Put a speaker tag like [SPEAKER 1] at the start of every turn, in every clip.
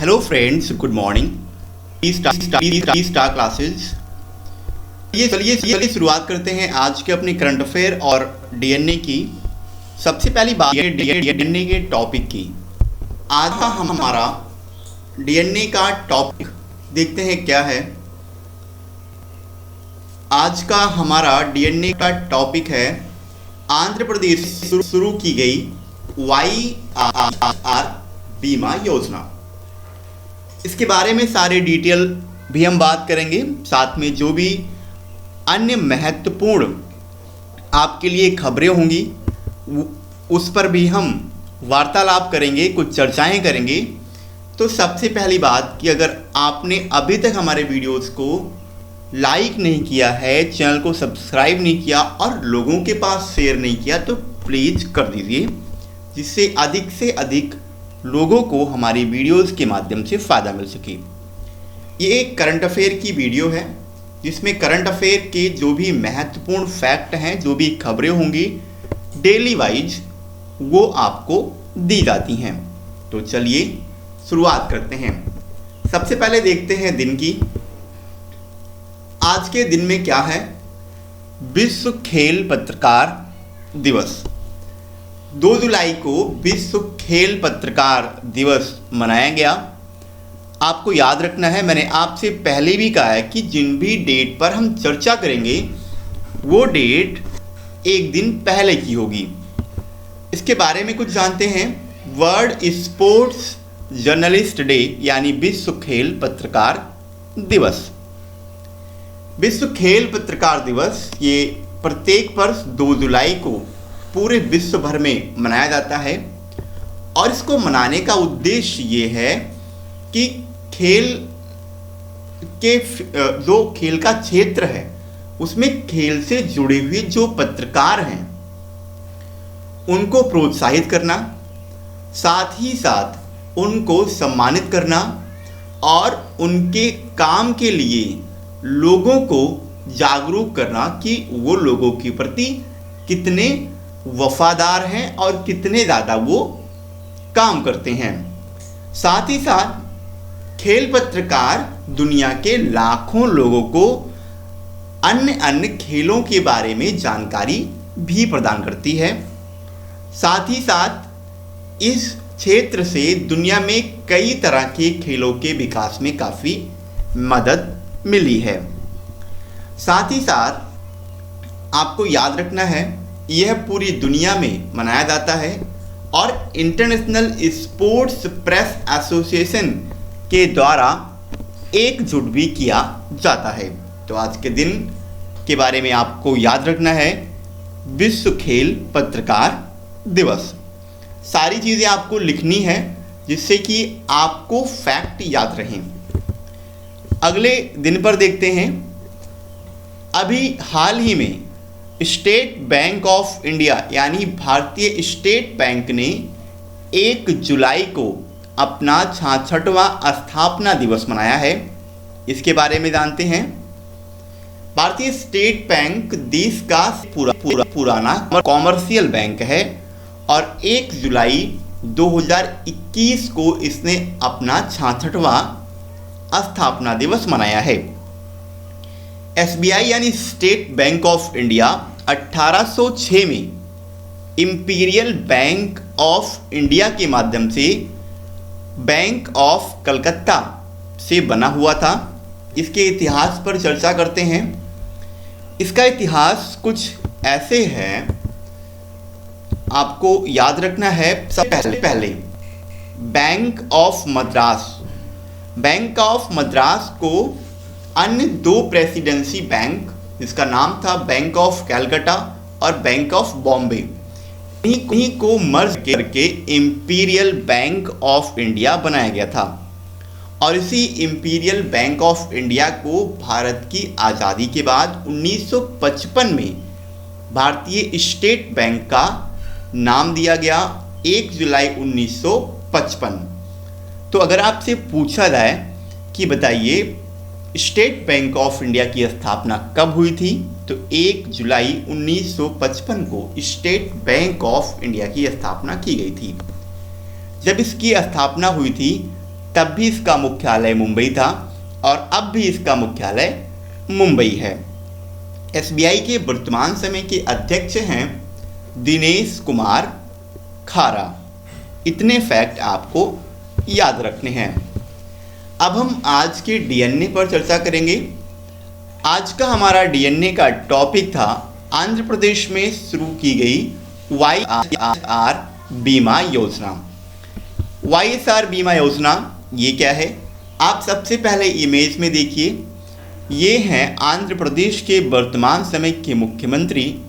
[SPEAKER 1] Hello friends, good morning. Star classes. ये चलिए शुरुआत करते हैं आज के अपने करंट अफेयर और डीएनए की। सबसे पहली बात डीएनए के टॉपिक की। आज का हमारा डीएनए का टॉपिक देखते हैं क्या है। आज का हमारा डीएनए का टॉपिक है आंध्र प्रदेश शुरू की गई YRR बीमा योजना। इसके बारे में सारे डिटेल भी हम बात करेंगे, साथ में जो भी अन्य महत्वपूर्ण आपके लिए खबरें होंगी उस पर भी हम वार्तालाप करेंगे, कुछ चर्चाएं करेंगे। तो सबसे पहली बात कि अगर आपने अभी तक हमारे वीडियोस को लाइक नहीं किया है, चैनल को सब्सक्राइब नहीं किया और लोगों के पास शेयर नहीं किया तो प्लीज़ कर दीजिए, जिससे अधिक से अधिक लोगों को हमारी वीडियोस के माध्यम से फ़ायदा मिल सके। ये एक करंट अफेयर की वीडियो है जिसमें करंट अफेयर के जो भी महत्वपूर्ण फैक्ट हैं, जो भी खबरें होंगी डेली वाइज, वो आपको दी जाती हैं। तो चलिए शुरुआत करते हैं। सबसे पहले देखते हैं दिन की। आज के दिन में क्या है? विश्व खेल पत्रकार दिवस। 2 जुलाई को विश्व खेल पत्रकार दिवस मनाया गया। आपको याद रखना है, मैंने आपसे पहले भी कहा है कि जिन भी डेट पर हम चर्चा करेंगे वो डेट एक दिन पहले की होगी। इसके बारे में कुछ जानते हैं। वर्ल्ड स्पोर्ट्स जर्नलिस्ट डे यानी विश्व खेल पत्रकार दिवस। विश्व खेल पत्रकार दिवस ये प्रत्येक वर्ष 2 जुलाई को पूरे विश्व भर में मनाया जाता है और इसको मनाने का उद्देश्य ये है कि खेल के जो खेल का क्षेत्र है उसमें खेल से जुड़े हुए जो पत्रकार हैं उनको प्रोत्साहित करना, साथ ही साथ उनको सम्मानित करना और उनके काम के लिए लोगों को जागरूक करना कि वो लोगों के प्रति कितने वफादार हैं और कितने ज़्यादा वो काम करते हैं। साथ ही साथ खेल पत्रकार दुनिया के लाखों लोगों को अन्य खेलों के बारे में जानकारी भी प्रदान करती है। साथ ही साथ इस क्षेत्र से दुनिया में कई तरह के खेलों के विकास में काफ़ी मदद मिली है। साथ ही साथ आपको याद रखना है, यह पूरी दुनिया में मनाया जाता है और इंटरनेशनल स्पोर्ट्स प्रेस एसोसिएशन के द्वारा एकजुट भी किया जाता है। तो आज के दिन के बारे में आपको याद रखना है, विश्व खेल पत्रकार दिवस। सारी चीज़ें आपको लिखनी है जिससे कि आपको फैक्ट याद रहें। अगले दिन पर देखते हैं। अभी हाल ही में स्टेट बैंक ऑफ इंडिया यानी भारतीय स्टेट बैंक ने 1 जुलाई को अपना 66वां स्थापना दिवस मनाया है। इसके बारे में जानते हैं। भारतीय स्टेट बैंक देश का पुराना कॉमर्शियल बैंक है और 1 जुलाई 2021 को इसने अपना 66वां स्थापना दिवस मनाया है। SBI यानी स्टेट बैंक ऑफ इंडिया 1806 में इंपीरियल बैंक ऑफ इंडिया के माध्यम से बैंक ऑफ कलकत्ता से बना हुआ था। इसके इतिहास पर चर्चा करते हैं। इसका इतिहास कुछ ऐसे है, आपको याद रखना है। सबसे पहले बैंक ऑफ मद्रास को अन्य 2 प्रेसिडेंसी बैंक, जिसका नाम था बैंक ऑफ कैलकाटा और बैंक ऑफ बॉम्बे, इन्हीं को मर्ज करके इंपीरियल बैंक ऑफ इंडिया बनाया गया था। और इसी इंपीरियल बैंक ऑफ इंडिया को भारत की आज़ादी के बाद 1955 में भारतीय स्टेट बैंक का नाम दिया गया, 1 जुलाई 1955। तो अगर आपसे पूछा जाए कि बताइए स्टेट बैंक ऑफ इंडिया की स्थापना कब हुई थी, तो 1 जुलाई 1955 को स्टेट बैंक ऑफ इंडिया की स्थापना की गई थी। जब इसकी स्थापना हुई थी तब भी इसका मुख्यालय मुंबई था और अब भी इसका मुख्यालय मुंबई है। एसबीआई के वर्तमान समय के अध्यक्ष हैं दिनेश कुमार खारा। इतने फैक्ट आपको याद रखने हैं। अब हम आज के डीएनए पर चर्चा करेंगे। आज का हमारा डीएनए का टॉपिक था आंध्र प्रदेश में शुरू की गई YSR बीमा योजना। YSR बीमा योजना ये क्या है? आप सबसे पहले इमेज में देखिए, ये हैं आंध्र प्रदेश के वर्तमान समय के मुख्यमंत्री,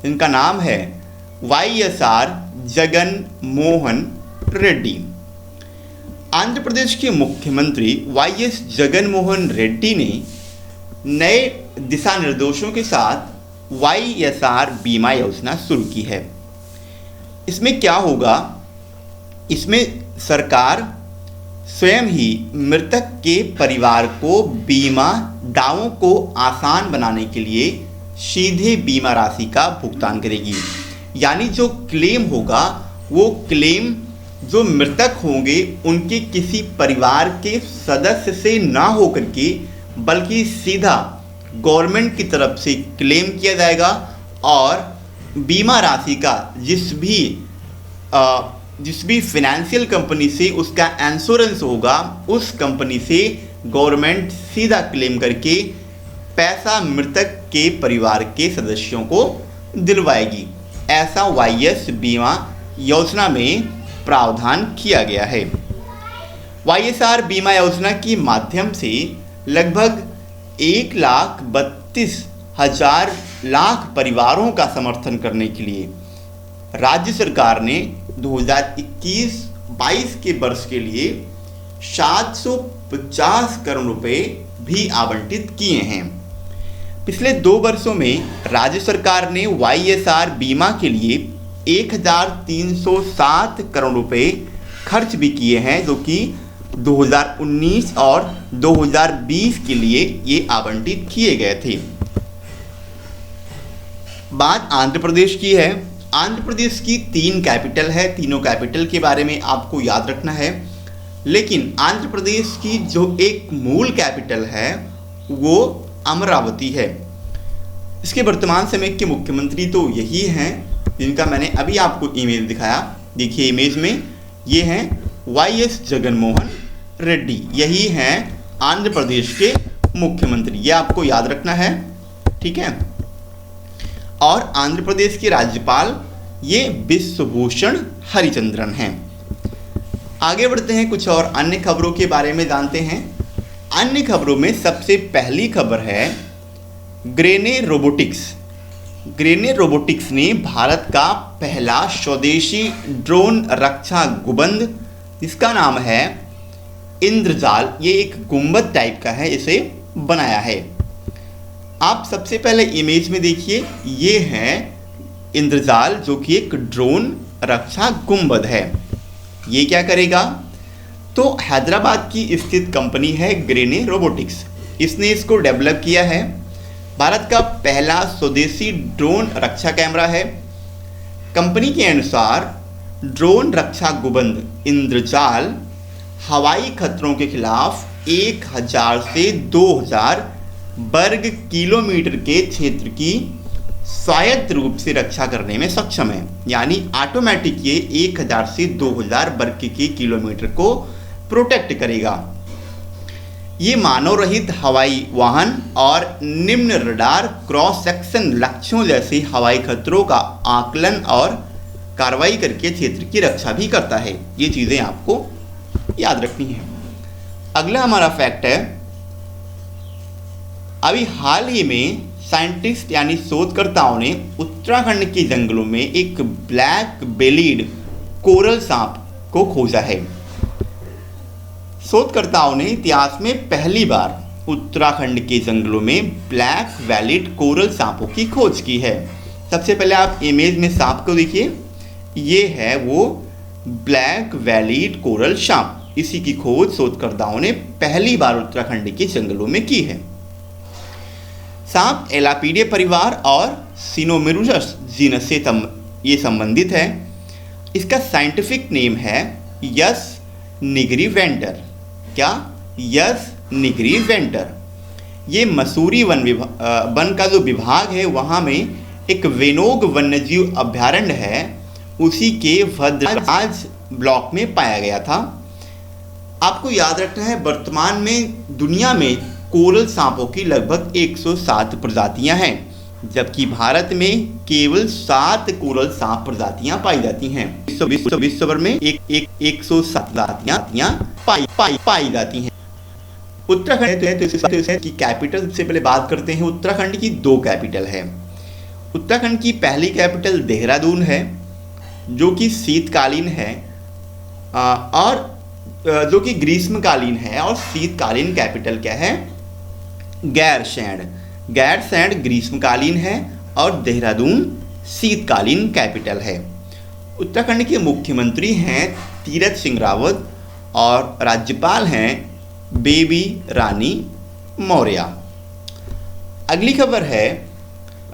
[SPEAKER 1] इनका नाम है YSR जगन मोहन रेड्डी। आंध्र प्रदेश के मुख्यमंत्री YS जगन मोहन रेड्डी ने नए दिशा निर्देशों के साथ YSR बीमा योजना शुरू की है। इसमें क्या होगा? इसमें सरकार स्वयं ही मृतक के परिवार को बीमा दावों को आसान बनाने के लिए सीधे बीमा राशि का भुगतान करेगी। यानी जो क्लेम होगा वो क्लेम जो मृतक होंगे उनके किसी परिवार के सदस्य से ना होकर के बल्कि सीधा गवर्नमेंट की तरफ से क्लेम किया जाएगा और बीमा राशि का जिस भी फाइनेंशियल कंपनी से उसका इंश्योरेंस होगा उस कंपनी से गवर्नमेंट सीधा क्लेम करके पैसा मृतक के परिवार के सदस्यों को दिलवाएगी। ऐसा YS बीमा योजना में प्रावधान किया गया है। YSR बीमा योजना के माध्यम से लगभग 1,32,000 लाख परिवारों का समर्थन करने के लिए राज्य सरकार ने 2021-22 के वर्ष के लिए 750 करोड़ रुपए भी आवंटित किए हैं। पिछले 2 वर्षों में राज्य सरकार ने YSR बीमा के लिए 1,307 करोड़ रुपए खर्च भी किए हैं, जो कि 2019 और 2020 के लिए ये आवंटित किए गए थे। बात आंध्र प्रदेश की है। आंध्र प्रदेश की 3 कैपिटल है। तीनों कैपिटल के बारे में आपको याद रखना है। लेकिन आंध्र प्रदेश की जो एक मूल कैपिटल है वो अमरावती है। इसके वर्तमान समय के मुख्यमंत्री तो यही हैं जिनका मैंने अभी आपको इमेज दिखाया। देखिए इमेज में ये हैं YS जगन मोहन रेड्डी, यही हैं आंध्र प्रदेश के मुख्यमंत्री। ये आपको याद रखना है, ठीक है। और आंध्र प्रदेश के राज्यपाल ये बिश्वभूषण हरिचंद्रन हैं। आगे बढ़ते हैं, कुछ और अन्य खबरों के बारे में जानते हैं। अन्य खबरों में सबसे पहली खबर है ग्रेने रोबोटिक्स। ग्रेने रोबोटिक्स ने भारत का पहला स्वदेशी ड्रोन रक्षा गुंबद, जिसका नाम है इंद्रजाल, ये एक गुंबद टाइप का है, इसे बनाया है। आप सबसे पहले इमेज में देखिए, ये है इंद्रजाल जो कि एक ड्रोन रक्षा गुंबद है। ये क्या करेगा? तो हैदराबाद की स्थित कंपनी है ग्रेने रोबोटिक्स, इसने इसको डेवलप किया है। भारत का पहला स्वदेशी ड्रोन रक्षा कैमरा है। कंपनी के अनुसार ड्रोन रक्षा गुंबद इंद्रजाल हवाई खतरों के खिलाफ 1000 से 2000 वर्ग किलोमीटर के क्षेत्र की स्वायत्त रूप से रक्षा करने में सक्षम है। यानी ऑटोमेटिक ये 1000 से 2000 वर्ग के किलोमीटर को प्रोटेक्ट करेगा। ये मानव रहित हवाई वाहन और निम्न रडार क्रॉस सेक्शन लक्ष्यों जैसे हवाई खतरों का आकलन और कार्रवाई करके क्षेत्र की रक्षा भी करता है। ये चीज़ें आपको याद रखनी है। अगला हमारा फैक्ट है, अभी हाल ही में साइंटिस्ट यानी शोधकर्ताओं ने उत्तराखंड के जंगलों में एक ब्लैक बेलीड कोरल सांप को खोजा है। शोधकर्ताओं ने इतिहास में पहली बार उत्तराखंड के जंगलों में ब्लैक वैलिड कोरल सांपों की खोज की है। सबसे पहले आप इमेज में सांप को देखिए, ये है वो ब्लैक वैलिड कोरल सांप। इसी की खोज शोधकर्ताओं ने पहली बार उत्तराखंड के जंगलों में की है। सांप एलापीडे परिवार और सिनोमेरूसस जीनस से ये संबंधित है। इसका साइंटिफिक नेम है यस निगरीवेंडर। क्या? यस निगरी वेंटर। ये मसूरी वन का जो विभाग है वहाँ में एक वेनोग वन्यजीव अभ्यारण्य है, उसी के भद्रराज ब्लॉक में पाया गया था। आपको याद रखना है वर्तमान में दुनिया में कोरल सांपों की लगभग 107 प्रजातियां हैं, जबकि भारत में केवल 7 कोरल सांप प्रजातियां पाई जाती हैं। विश्व भर में 107 प्रजातियां पाई जाती हैं। उत्तराखंड की कैपिटल से पहले बात करते हैं। उत्तराखंड की 2 कैपिटल है। उत्तराखंड की पहली कैपिटल देहरादून है, जो कि शीतकालीन है और जो कि ग्रीष्मकालीन है, और शीतकालीन कैपिटल क्या है? गैरसैंण। गैरसैंण ग्रीष्मकालीन है और देहरादून शीतकालीन कैपिटल है। उत्तराखंड के मुख्यमंत्री हैं तीरथ सिंह रावत और राज्यपाल हैं बेबी रानी मौर्य। अगली खबर है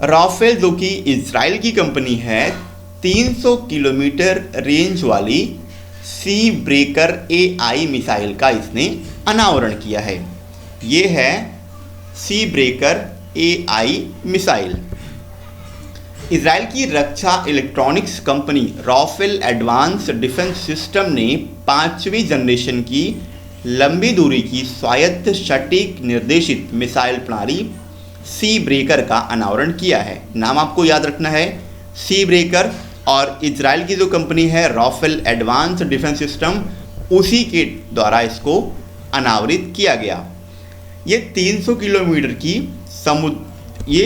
[SPEAKER 1] राफेल, जो कि इजराइल की कंपनी है, 300 किलोमीटर रेंज वाली सी ब्रेकर AI मिसाइल का इसने अनावरण किया है। ये है sea breaker AI missile. Israel की रक्षा electronics company Rafael advanced defence system ने 5वीं जनरेशन की लंबी दूरी की स्वायत्त सटीक निर्देशित मिसाइल प्रणाली सी ब्रेकर का अनावरण किया है। नाम आपको याद रखना है, सी ब्रेकर, और इजराइल की जो कंपनी है राफेल एडवांस डिफेंस सिस्टम, उसी के द्वारा इसको अनावरित किया गया। ये 300 किलोमीटर की ये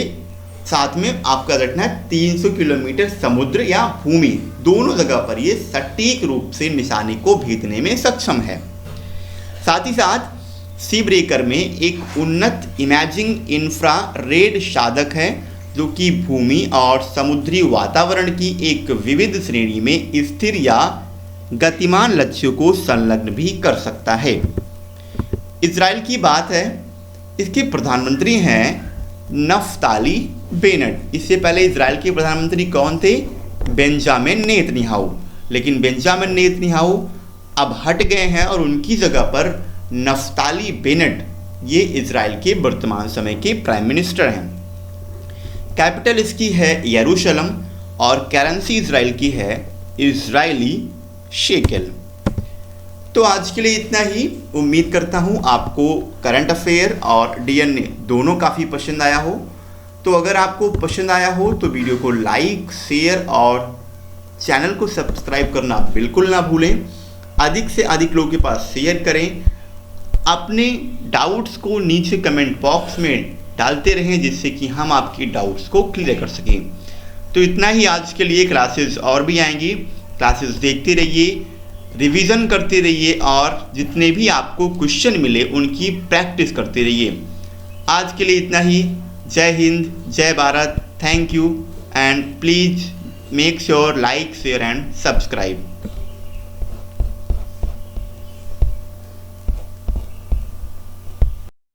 [SPEAKER 1] साथ में आपका रखना है 300 किलोमीटर समुद्र या भूमि, दोनों जगह पर ये सटीक रूप से निशाने को भेदने में सक्षम है। साथ ही साथ सी ब्रेकर में एक उन्नत इमेजिंग इंफ्रारेड साधक है, जो कि भूमि और समुद्री वातावरण की एक विविध श्रेणी में स्थिर या गतिमान लक्ष्यों को संलग्न भी कर सकता है। इजराइल की बात है, इसके प्रधानमंत्री हैं नफ्ताली बेनेट। इससे पहले इजराइल के प्रधानमंत्री कौन थे? Benjamin Netanyahu. लेकिन बेंजामिन नेतन्याहू अब हट गए हैं और उनकी जगह पर नफ्ताली बेनेट, ये इजराइल के वर्तमान समय के प्राइम मिनिस्टर हैं। कैपिटल इसकी है यरूशलेम और करेंसी इजराइल की है इजरायली शेकेल। तो आज के लिए इतना ही। उम्मीद करता हूँ आपको करंट अफेयर और DNA दोनों काफ़ी पसंद आया हो। तो अगर आपको पसंद आया हो तो वीडियो को लाइक, शेयर और चैनल को सब्सक्राइब करना बिल्कुल ना भूलें। अधिक से अधिक लोगों के पास शेयर करें। अपने डाउट्स को नीचे कमेंट बॉक्स में डालते रहें, जिससे कि हम आपकी डाउट्स को क्लियर कर सकें। तो इतना ही आज के लिए। क्लासेस और भी आएंगी, क्लासेस देखते रहिए, रिवीजन करते रहिए और जितने भी आपको क्वेश्चन मिले उनकी प्रैक्टिस करते रहिए। आज के लिए इतना ही। जय हिंद, जय Bharat, thank you and please make sure like, share and subscribe.